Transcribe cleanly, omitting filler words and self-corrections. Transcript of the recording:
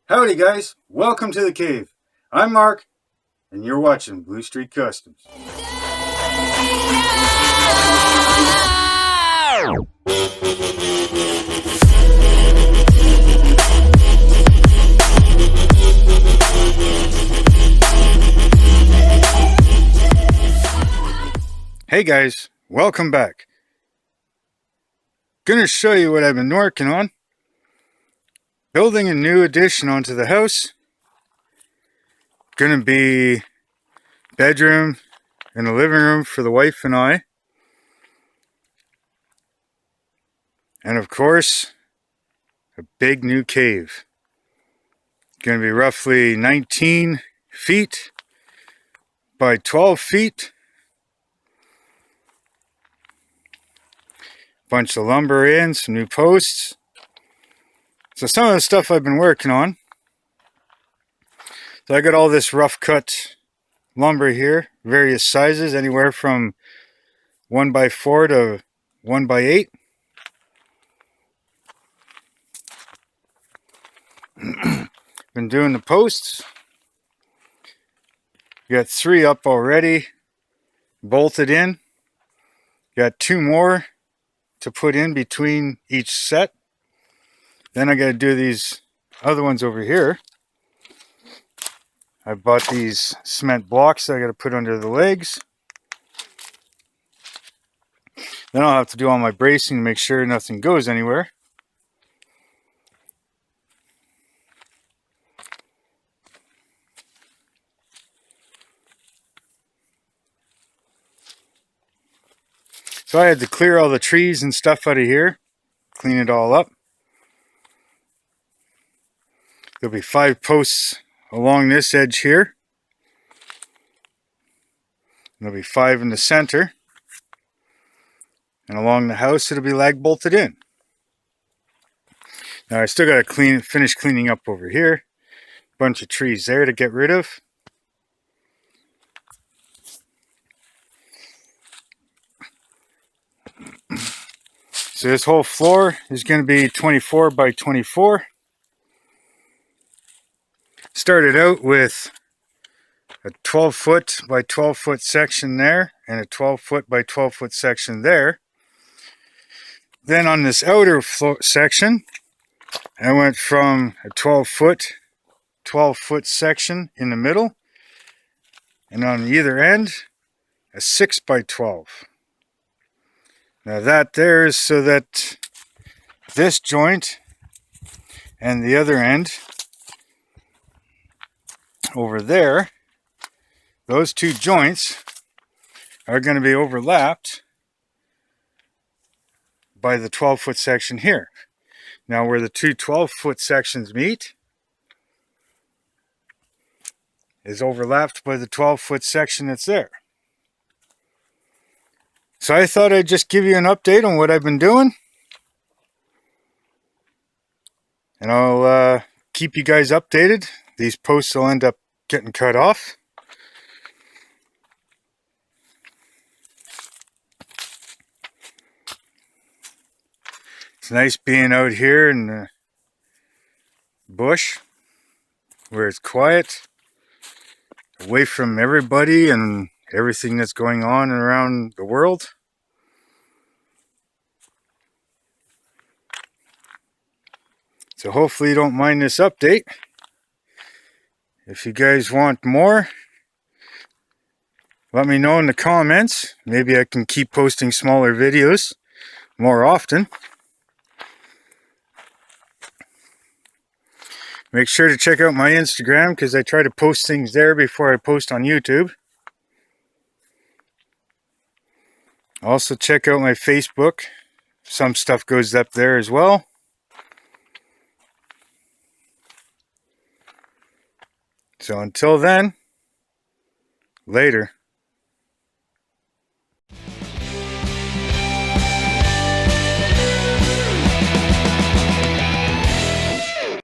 Howdy guys, welcome to the cave. I'm Mark, and you're watching Blue Street Customs. Hey guys, welcome back. Gonna show you what I've been working on. Building a new addition onto the house. Gonna be bedroom and a living room for the wife and I. And of course, a big new cave. Gonna be roughly 19 feet by 12 feet. Bunch of lumber in, some new posts. So some of the stuff I've been working on. So I got all this rough cut lumber here, various sizes, anywhere from 1x4 to 1x8. Been doing the posts. Got 3 up already, bolted in. Got 2 more to put in between each set. Then I got to do these other ones over here. I bought these cement blocks that I got to put under the legs. Then I'll have to do all my bracing to make sure nothing goes anywhere. So I had to clear all the trees and stuff out of here, clean it all up. There'll be 5 posts along this edge here. There'll be 5 in the center. And along the house it'll be lag bolted in. Now I still got to finish cleaning up over here. Bunch of trees there to get rid of. So this whole floor is going to be 24 by 24. Started out with a 12 foot by 12 foot section there and a 12 foot by 12 foot section there. Then on this outer section, I went from a 12 foot section in the middle, and on either end, a 6 by 12. Now that there is so that this joint and the other end over there, those 2 joints are going to be overlapped by the 12 foot section here. Now where the 2 12 foot sections meet is overlapped by the 12 foot section that's there. So I thought I'd just give you an update on what I've been doing. And I'll keep you guys updated. These posts will end up getting cut off. It's nice being out here in the bush where it's quiet, away from everybody and everything that's going on around the world. So hopefully you don't mind this update. If you guys want more, let me know in the comments. Maybe I can keep posting smaller videos more often. Make sure to check out my Instagram because I try to post things there before I post on YouTube. Also check out my Facebook. Some stuff goes up there as well. So until then, later.